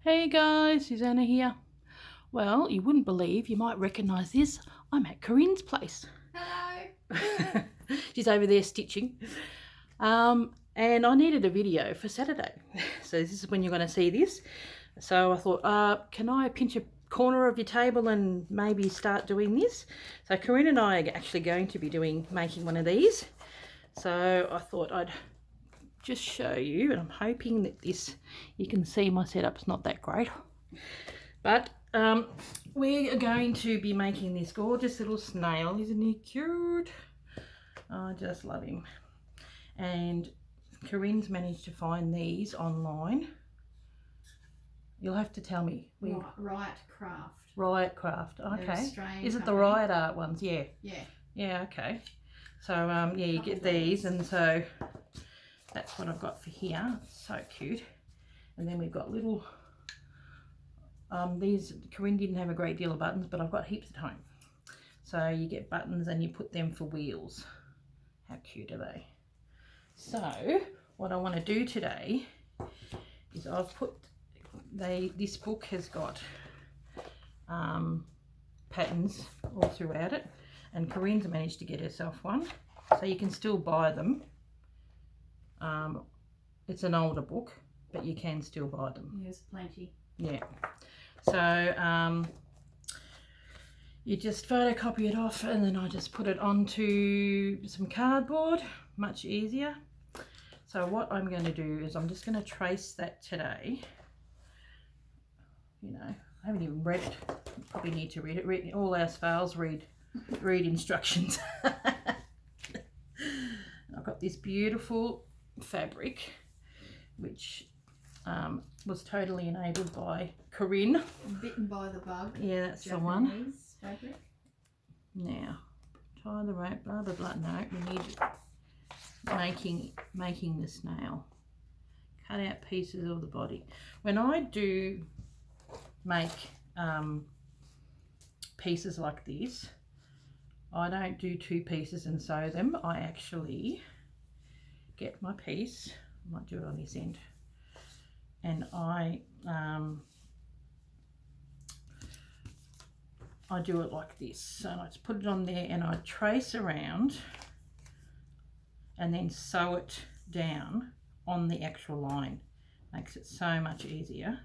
Hey guys, Susanna here. Well, you wouldn't believe, you might recognise this. I'm at Corrine's place. Hello. She's over there stitching. And I needed a video for Saturday. So this is when you're going to see this. So I thought, can I pinch a corner of your table and maybe start doing this? So Corrine and I are actually going to be making one of these. So I thought I'd just show you, and I'm hoping that you can see my setup's not that great, but we are going to be making this gorgeous little snail. Isn't he cute? I just love him. And Corrine's managed to find these online. You'll have to tell me. Riot Craft. Riot Craft. Okay. Is it the company. Riot Art ones? Yeah. Yeah. Okay. So yeah, you get these, and so that's what I've got for here. So cute. And then we've got little, these, Corrine didn't have a great deal of buttons, but I've got heaps at home. So you get buttons and you put them for wheels. How cute are they? So what I want to do today is I've put, this book has got patterns all throughout it, and Corrine's managed to get herself one. So you can still buy them. It's an older book, but you can still buy them. There's plenty. Yeah. So you just photocopy it off, and then I just put it onto some cardboard. Much easier. So what I'm going to do is I'm just going to trace that today. You know, I haven't even read it. Probably need to read it. All our files read instructions. I've got this beautiful fabric, which was totally enabled by Corrine. Bitten by the bug. Yeah, that's Japanese the one. Fabric. Now, tie the rope, blah, blah, blah. No, we need making the snail. Cut out pieces of the body. When I do make pieces like this, I don't do two pieces and sew them. I actually get my piece, I might do it on this end, and I do it like this. So I just put it on there and I trace around and then sew it down on the actual line. Makes it so much easier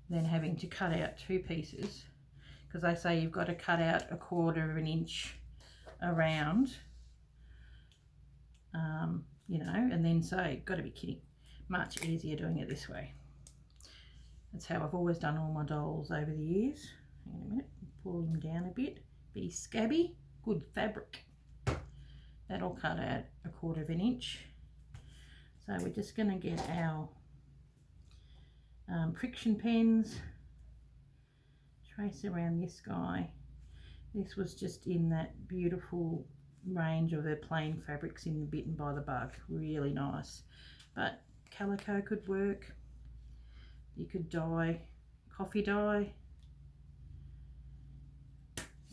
than having to cut out two pieces, because they say you've got to cut out 1/4 of an inch around, you know, and then say, got to be kidding. Much easier doing it this way. That's how I've always done all my dolls over the years. Hang on a minute, pull them down a bit. Be scabby, good fabric. That'll cut out 1/4 of an inch. So we're just going to get our friction pens, trace around this guy. This was just in that beautiful range of the plain fabrics in Bitten by the Bug. Really nice. But calico could work. You could dye, coffee dye,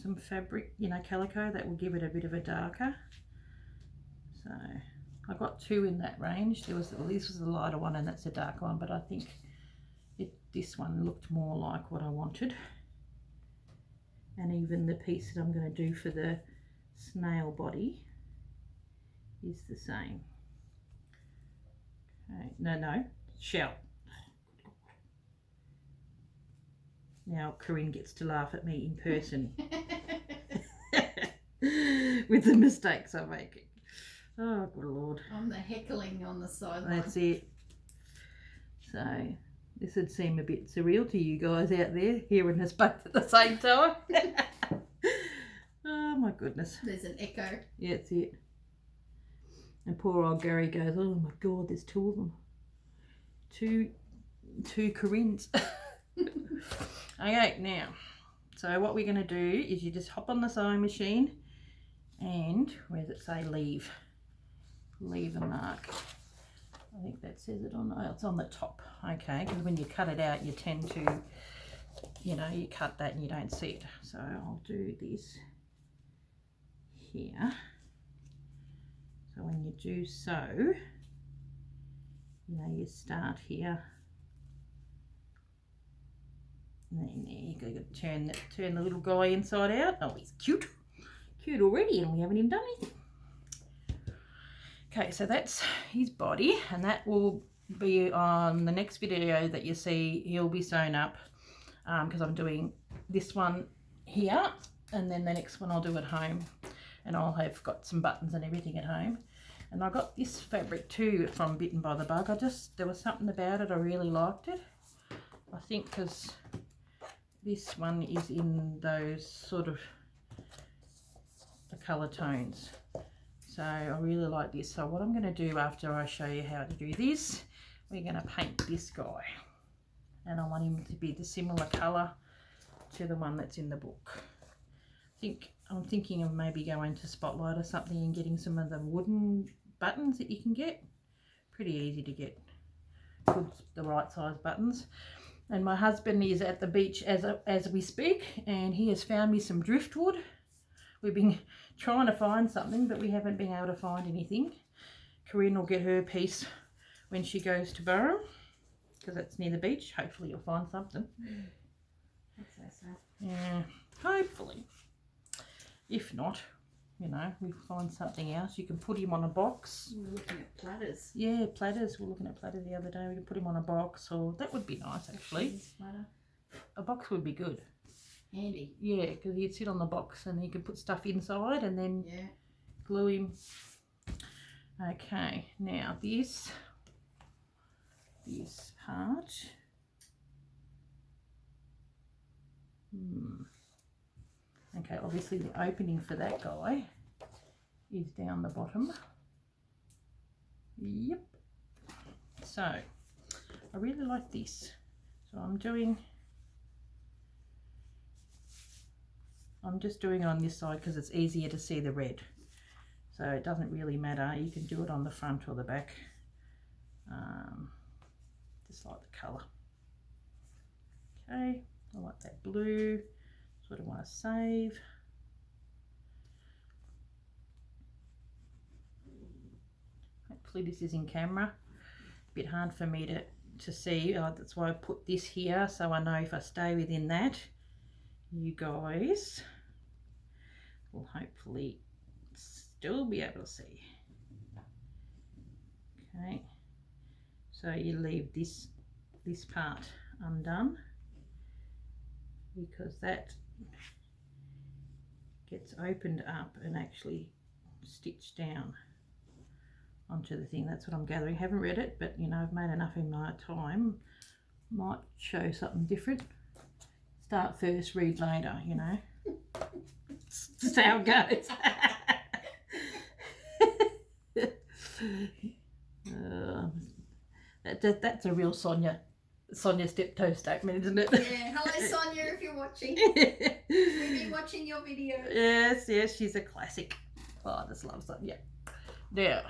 some fabric, you know, calico, that will give it a bit of a darker. So I got two in that range. This was the lighter one and that's a darker one, but I think this one looked more like what I wanted. And even the piece that I'm going to do for the snail body is the same. Okay, no, shell. Now Corrine gets to laugh at me in person with the mistakes I make. Oh, good Lord. I'm the heckling on the sideline. That's it. So this would seem a bit surreal to you guys out there, hearing us both at the same time. Oh my goodness. There's an echo. Yeah, that's it. And poor old Gary goes, oh my God, there's two of them. Two Corrines. Okay, now, so what we're going to do is you just hop on the sewing machine and, where does it say leave? Leave a mark. I think that says it on, oh, it's on the top. Okay, because when you cut it out, you tend to, you know, you cut that and you don't see it. So I'll do this here. So when you do sew, you know, you start here And then you got to turn the little guy inside out. Oh, he's cute already, and we haven't even done anything. Okay, so that's his body, and that will be on the next video that you see. He'll be sewn up because I'm doing this one here, and then the next one I'll do at home, and I'll have got some buttons and everything at home. And I got this fabric too from Bitten by the Bug. There was something about it, I really liked it. I think because this one is in those sort of the colour tones. So I really like this. So what I'm going to do after I show you how to do this, we're going to paint this guy. And I want him to be the similar colour to the one that's in the book. I'm thinking of maybe going to Spotlight or something and getting some of the wooden buttons that you can get. Pretty easy to get the right size buttons. And my husband is at the beach as we speak, and he has found me some driftwood. We've been trying to find something, but we haven't been able to find anything. Corrine will get her piece when she goes to Burrum, because that's near the beach. Hopefully you'll find something. That's so. Yeah, hopefully. If not, you know, we'll find something else. You can put him on a box. We're looking at platters. Yeah, platters. We were looking at platters the other day. We can put him on a box, or that would be nice actually. A box would be good. Handy. Yeah, because he'd sit on the box and he could put stuff inside and then glue him. Okay, now this part. Okay, obviously the opening for that guy is down the bottom. Yep. So I really like this. So I'm just doing it on this side because it's easier to see the red. So it doesn't really matter. You can do it on the front or the back. Just like the colour. Okay, I like that blue. That's what I want to save. Hopefully this is in camera. A bit hard for me to see. That's why I put this here, so I know if I stay within that, you guys will hopefully still be able to see. Okay, so you leave this part undone because that gets opened up and actually stitched down onto the thing. That's what I'm gathering. Haven't read it, but you know, I've made enough in my time. Might show something different. Start first, read later, you know. That's how it goes. That's a real Sonia Steptoe statement, isn't it? Yeah. Hello, Sonia, if you're watching. We've been watching your videos. Yes, she's a classic. Oh, I just love Sonia. Now,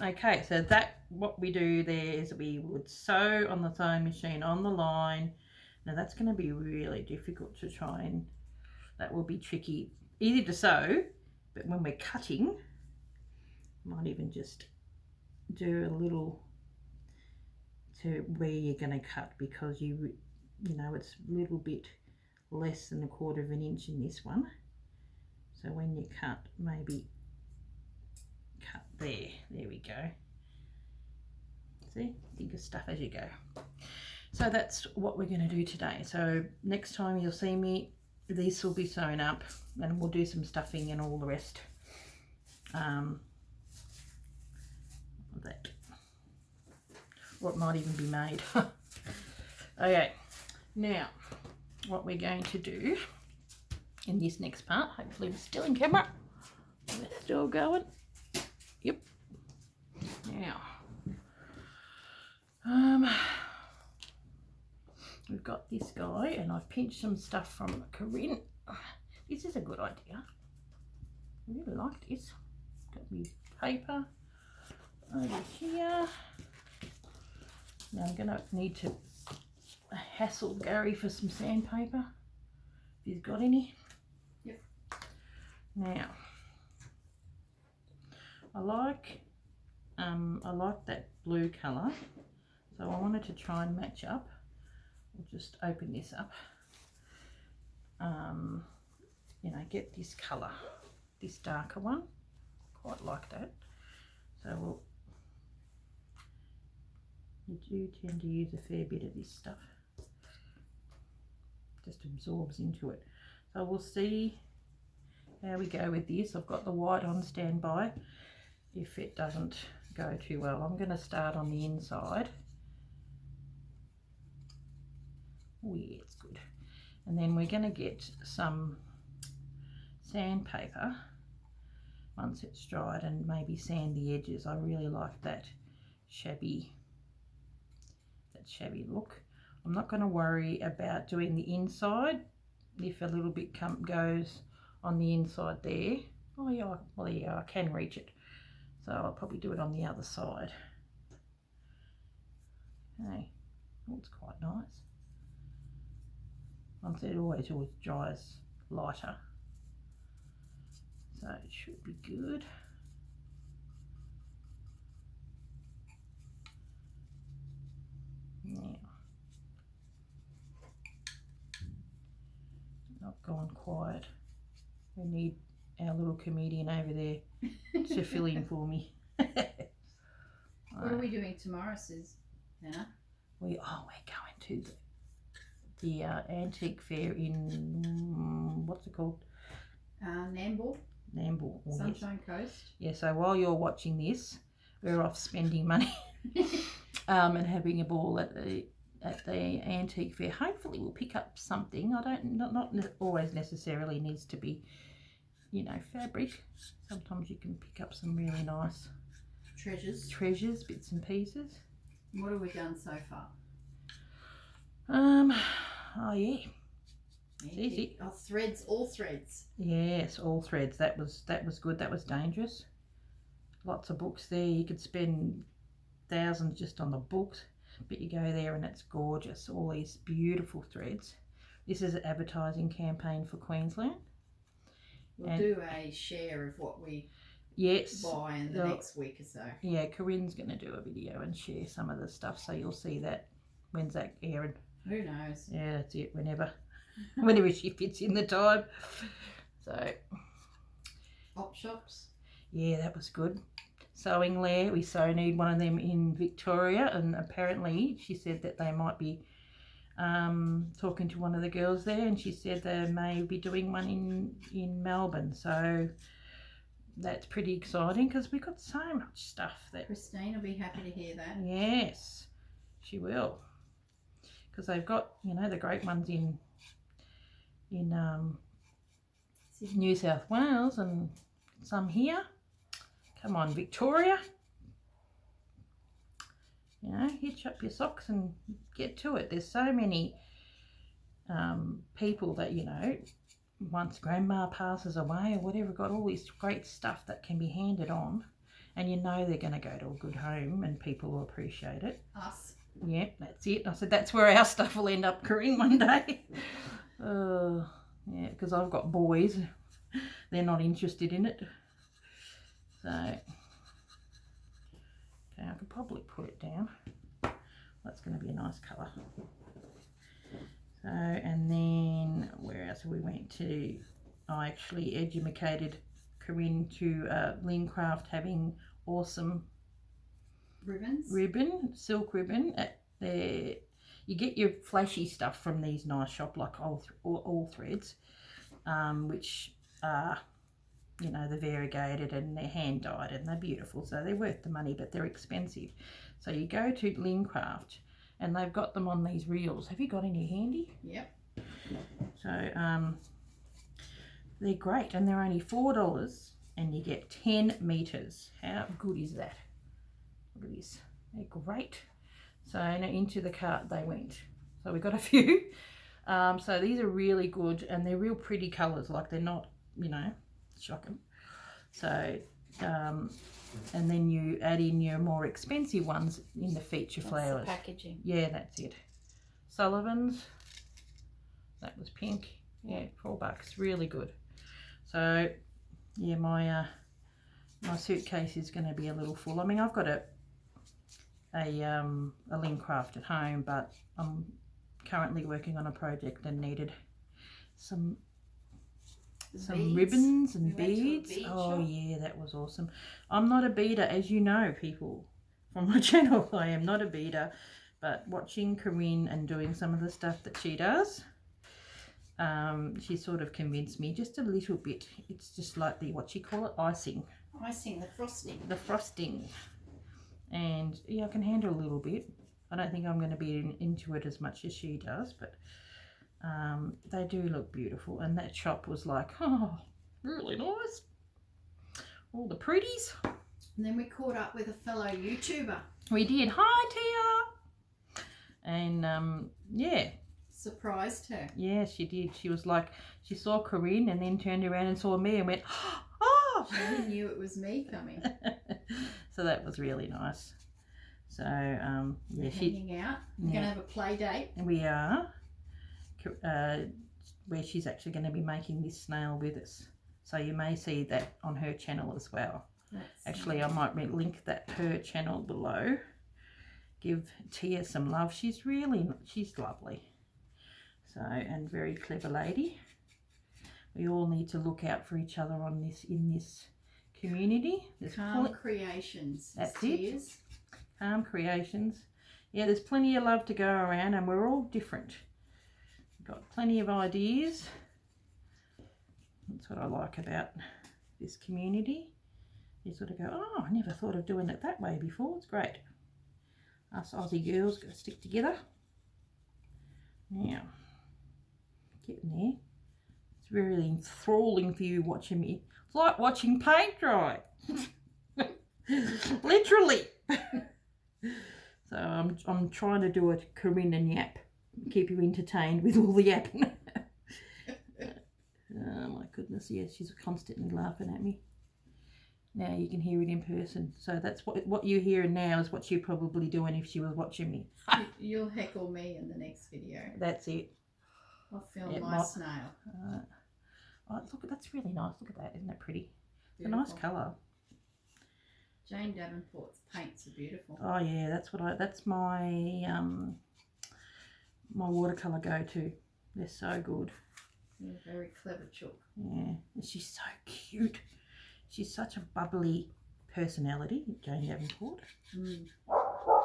okay, so what we do there is we would sew on the sewing machine on the line. Now that's going to be really difficult to try, and that will be tricky. Easy to sew, but when we're cutting, might even just do a little to where you're going to cut, because you know it's a little bit less than 1/4 of an inch in this one. So when you cut, maybe cut there. There we go. See, think of stuff as you go. So that's what we're going to do today. So next time you'll see me, these will be sewn up and we'll do some stuffing and all the rest of that. Or it might even be made. Okay, now what we're going to do in this next part, hopefully we're still in camera. We're still going. Yep. Now, we've got this guy, and I've pinched some stuff from Corrine. This is a good idea. I really like this. Got me paper over here. Now I'm going to need to hassle Gary for some sandpaper, if he's got any. Yep. Now, I like that blue colour, so I wanted to try and match up. I'll just open this up. you know, get this colour, this darker one. Quite like that. So you do tend to use a fair bit of this stuff. Just absorbs into it. So we'll see how we go with this. I've got the white on standby if it doesn't go too well. I'm going to start on the inside. Oh yeah, it's good. And then we're going to get some sandpaper once it's dried and maybe sand the edges. I really like that shabby look. I'm not going to worry about doing the inside. If a little bit goes on the inside there, oh yeah, well yeah, I can reach it, so I'll probably do it on the other side. Okay, oh, it's quite nice. Once it always dries lighter, so it should be good. Now, not gone quiet. We need our little comedian over there to fill in for me. What are we doing tomorrow, Sis? Hannah? We're going to the antique fair in what's it called? Nambour. Nambour. Sunshine Coast. Yeah. So while you're watching this, we're off spending money and having a ball at the antique fair. Hopefully, we'll pick up something. Not always necessarily needs to be, you know, fabric. Sometimes you can pick up some really nice treasures, bits and pieces. What have we done so far? Oh yeah. It's easy. Oh, threads, all threads. Yes, all threads. That was good. That was dangerous. Lots of books there. You could spend thousands just on the books, but you go there and it's gorgeous. All these beautiful threads. This is an advertising campaign for Queensland. We'll do a share of what we buy in the next week or so. Yeah, Corrine's going to do a video and share some of the stuff, so you'll see that. When's that airing? Who knows? Yeah, that's it. Whenever she fits in the time. So. Op shops. Yeah, that was good. Sewing lair. We so need one of them in Victoria, and apparently she said that they might be talking to one of the girls there, and she said they may be doing one in Melbourne. So that's pretty exciting because we've got so much stuff that Christine will be happy to hear that. Yes, she will, because they've got, you know, the great ones in New South Wales and some here. Come on, Victoria. You know, hitch up your socks and get to it. There's so many people that, you know, once grandma passes away or whatever, got all this great stuff that can be handed on, and you know they're going to go to a good home and people will appreciate it. Us. Yep, that's it. I said that's where our stuff will end up, Corrine, one day. Yeah, because I've got boys. They're not interested in it. So, okay, I could probably put it down. That's going to be a nice colour. So, and then where else we went to? I actually educated Corrine to Lincraft having awesome silk ribbon at their. You get your flashy stuff from these nice shop like all threads, which are, you know, they're variegated and they're hand dyed and they're beautiful, so they're worth the money, but they're expensive. So you go to Lincraft and they've got them on these reels. Have you got any handy? Yep. So they're great, and they're only $4 and you get 10 meters. How good is that? Look at this. They're great. So now into the cart they went. So we got a few. So these are really good, and they're real pretty colours. Like, they're not, you know, shocking. So and then you add in your more expensive ones in the feature flowers. The packaging. Yeah, that's it. Sullivan's. That was pink. Yeah, $4. Really good. So yeah, my suitcase is going to be a little full. I mean, I've got a Lincraft at home, but I'm currently working on a project and needed some beads. Ribbons and We went to a beads. bead Oh shop. yeah, that was awesome. I'm not a beader, as you know, people from my channel. I am not a beader, but watching Corrine and doing some of the stuff that she does, she sort of convinced me just a little bit. It's just like the, what she call it, icing. Icing, the frosting. The frosting. And yeah, I can handle a little bit. I don't think I'm going to be into it as much as she does, but they do look beautiful. And that shop was like, oh, really nice. All the pretties. And then we caught up with a fellow YouTuber. We did. Hi, Tia. And yeah. Surprised her. Yeah, she did. She was like, she saw Corrine and then turned around and saw me and went, oh. She knew it was me coming. So that was really nice. So, yeah. Hanging out. We're going to have a play date. We are. Where she's actually going to be making this snail with us. So you may see that on her channel as well. Actually, I might link that her channel below. Give Tia some love. She's lovely. So, and very clever lady. We all need to look out for each other in this community. There's Calm Creations. That's it. Calm Creations. Yeah, there's plenty of love to go around, and we're all different. Got plenty of ideas. That's what I like about this community. You sort of go, oh, I never thought of doing it that way before. It's great. Us Aussie girls got to stick together. Now, getting there. It's really enthralling for you watching me. It's like watching paint dry. Literally. So I'm trying to do a Corrine and yap. Keep you entertained with all the yapping. Oh my goodness, yes, she's constantly laughing at me. Now you can hear it in person. So that's what you're hearing now is what she'd probably doing if she was watching me. You'll heckle me in the next video. That's it. I'll film my snail. Oh, look, that's really nice. Look at that. Isn't that pretty? Beautiful. It's a nice colour. Jane Davenport's paints are beautiful. Oh yeah, that's my my watercolour go-to. They're so good. Yeah, very clever chook. Yeah, and she's so cute. She's such a bubbly personality, Jane Davenport.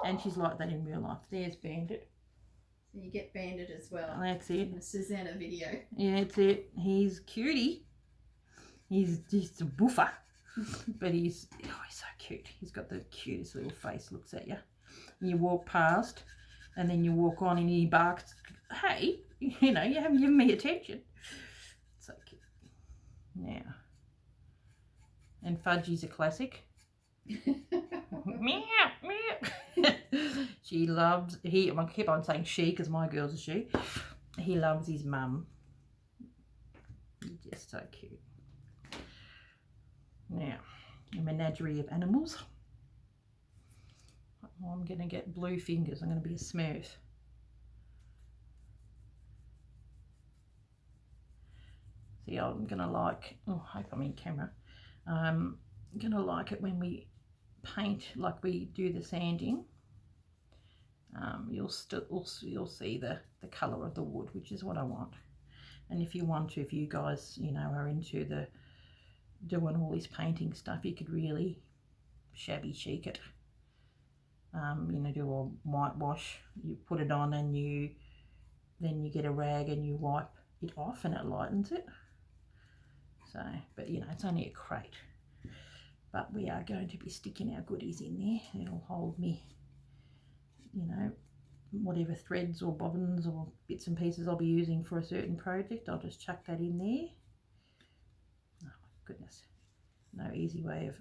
And she's like that in real life. There's Bandit. So you get Bandit as well. That's it. In the Susanna video. Yeah, that's it. He's cutie. He's just a buffer. But he's so cute. He's got the cutest little face, looks at you. And you walk past and then you walk on and he barks, hey, you know, you haven't given me attention. So cute. Now. And Fudgy's a classic. Meow, meow. She loves, I keep on saying she because my girl's a she. He loves his mum. He's just so cute. Now, a menagerie of animals. Oh, I'm going to get blue fingers. I'm going to be a Smurf. See, I'm going to like, oh, I hope I'm in camera. I'm going to like it when we paint, like we do the sanding. You'll see the colour of the wood, which is what I want. And if you want to, if you guys, you know, are into the doing all this painting stuff, you could really shabby chic it. You know, do a whitewash. You put it on and then you get a rag and you wipe it off and it lightens it. So, but you know, it's only a crate. But we are going to be sticking our goodies in there. It'll hold me, you know, whatever threads or bobbins or bits and pieces I'll be using for a certain project. I'll just chuck that in there. Oh my goodness. No easy way of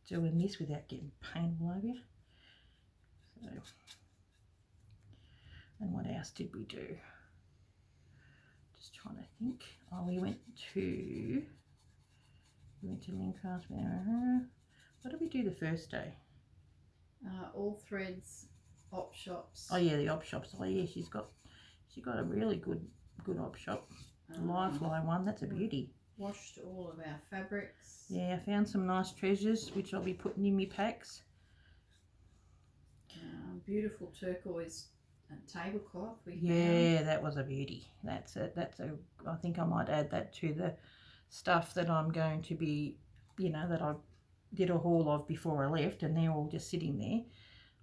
doing this without getting paint all over you. So, and what else did we do? Just trying to think. Oh, we went to Lincraft. What did we do the first day? All Threads op shops. Oh yeah, the op shops. Oh yeah, she got a really good op shop. Livefly one. That's a beauty. Washed all of our fabrics. Yeah, I found some nice treasures which I'll be putting in my packs. Beautiful turquoise tablecloth we found. That was a beauty. That's it. I think I might add that to the stuff that I'm going to be, that I did a haul of before I left, and they're all just sitting there.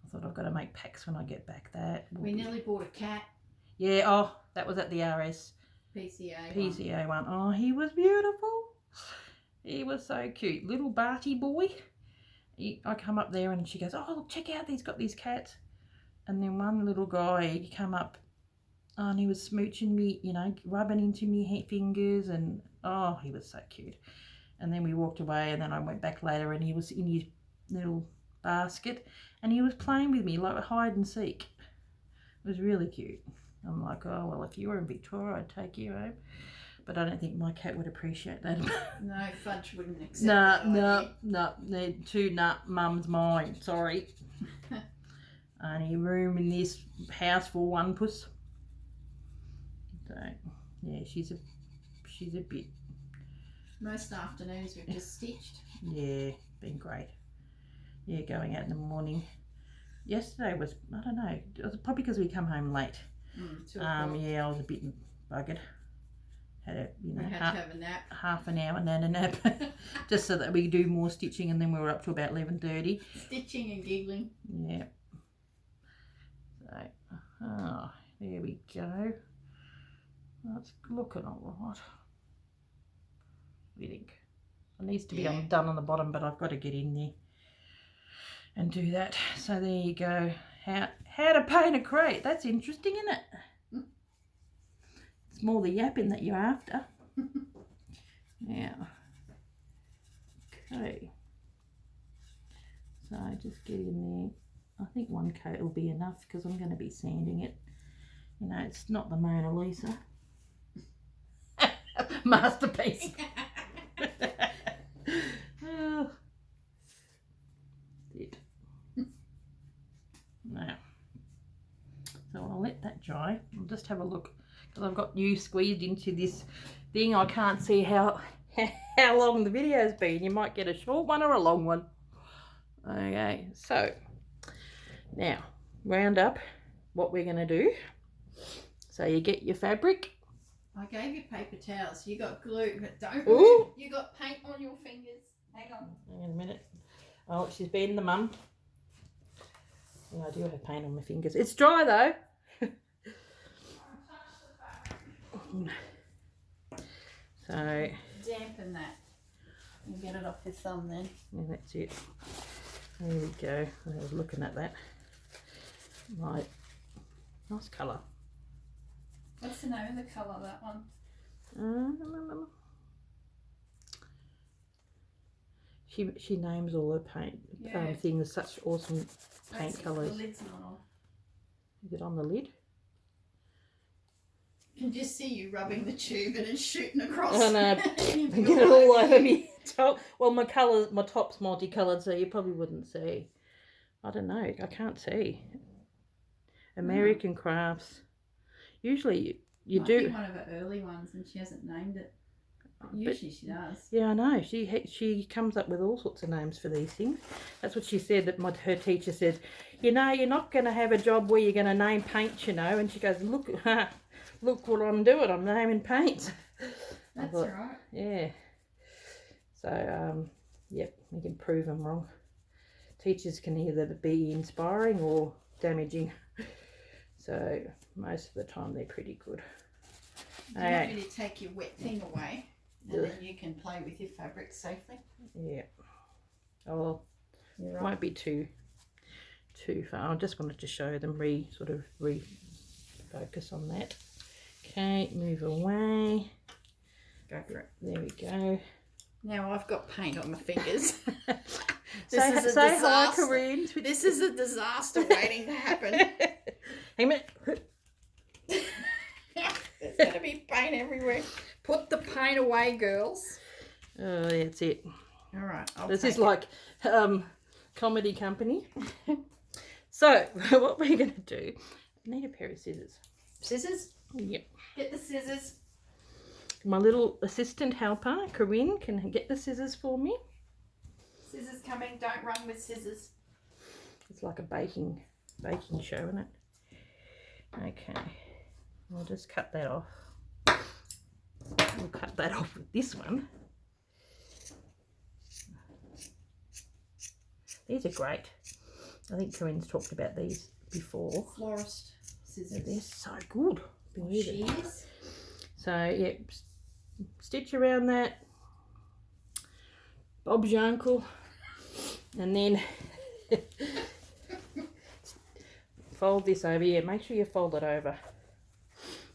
I thought I've got to make packs when I get back. We nearly bought a cat. Yeah, oh, that was at the RS. PCA one. Oh, he was beautiful. He was so cute. Little Barty boy. I come up there and she goes, oh, look, check out, he's got these cats. And then one little guy, he come up and he was smooching me, rubbing into me fingers, and oh, he was so cute. And then we walked away, and then I went back later and he was in his little basket and he was playing with me like hide and seek. It was really cute. I'm like, oh, well, if you were in Victoria, I'd take you home. But I don't think my cat would appreciate that. No, Fudge wouldn't accept that. No, mum's mine, sorry. Only room in this house for one puss. So, yeah, she's a bit. Most afternoons we've just stitched. Yeah, been great. Yeah, going out in the morning. Yesterday was, I don't know, it was probably because we come home late. 2 o'clock. Yeah, I was a bit buggered. Had to have a nap. Half an hour and then a nap, just so that we could do more stitching, and then we were up to about 11:30. Stitching and giggling. Yeah. So, there we go. That's looking all right. What do you think? It needs to be done on the bottom, but I've got to get in there and do that. So there you go. How to paint a crate. That's interesting, isn't it? It's more the yapping that you're after. Yeah. Okay. So just get in there. I think one coat will be enough because I'm going to be sanding it. It's not the Mona Lisa. Masterpiece. Oh. It. Now. So I'll let that dry. I'll just have a look. I've got you squeezed into this thing. I can't see how long the video's been. You might get a short one or a long one. Okay, so now round up what we're going to do. So you get your fabric. I gave you paper towels. You got glue, but don't move. You got paint on your fingers. Hang on. Hang on a minute. Oh, she's been the mum. Well, I do have paint on my fingers. It's dry though. So dampen that and get it off your thumb then. Yeah, that's it. There we go. I was looking at that. Right. Nice colour. What's the name of the colour, that one? She names all her paint things, such awesome paint colours. The lid's not on. Is it on the lid? I can just see you rubbing the tube and it's shooting across. Oh no, get it all over me top. Well, my top's multicoloured, so you probably wouldn't see. I don't know, I can't see. American Crafts. Usually you Might do. Be one of her early ones, and she hasn't named it. But usually she does. Yeah, I know. She comes up with all sorts of names for these things. That's what she said. That her teacher said, you're not going to have a job where you're going to name paints, And she goes, look, look what I'm doing. I'm naming paints. That's right. Yeah. So, yep, we can prove them wrong. Teachers can either be inspiring or damaging. So most of the time they're pretty good. Do you want me to take your wet thing away? And then you can play with your fabric safely. Yeah. Oh, it won't be too far. I just wanted to show them, refocus on that. Okay, move away. Go for it. There we go. Now I've got paint on my fingers. Say hi, Corrine. This is a disaster waiting to happen. Hang a minute. There's going to be paint everywhere. Put the paint away, girls. Oh, that's it. All right. This is like comedy company. So, what we're going to do, I need a pair of scissors. Scissors? Yep. Get the scissors. My little assistant helper, Corrine, can get the scissors for me. Scissors coming. Don't run with scissors. It's like a baking show, isn't it? Okay, I'll just cut that off. We'll cut that off with this one. These are great. I think Corrine's talked about these before. Florist scissors. They're so good. Shears. So yeah, stitch around that. Bob's your uncle. And then fold this over. Yeah, make sure you fold it over.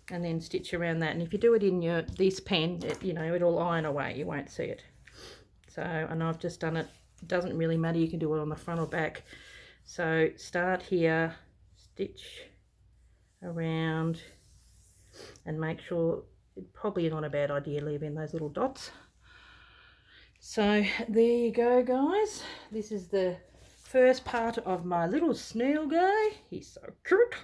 And then stitch around that. And if you do it in this pen, you know, it'll iron away. You won't see it. So, and I've just done it. It doesn't really matter. You can do it on the front or back. So start here, stitch around, and make sure, probably not a bad idea leaving those little dots. So there you go, guys. This is the first part of my little snail guy. He's so cute.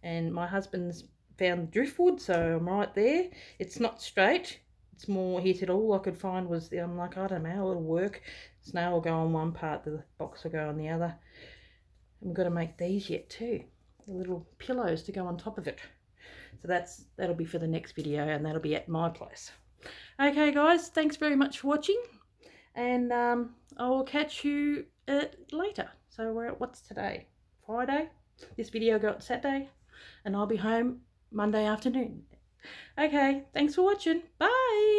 And my husband's found driftwood, so I'm right there. It's not straight. It's more, he said all I could find was, I'm like, I don't know how it'll work. Snail will go on one part, the box will go on the other. And we've got to make these yet too. The little pillows to go on top of it. So that'll be for the next video, and that'll be at my place. Okay guys, thanks very much for watching, and I will catch you later. So we're at, what's today? Friday? This video got Saturday, and I'll be home Monday afternoon. Okay, thanks for watching. Bye.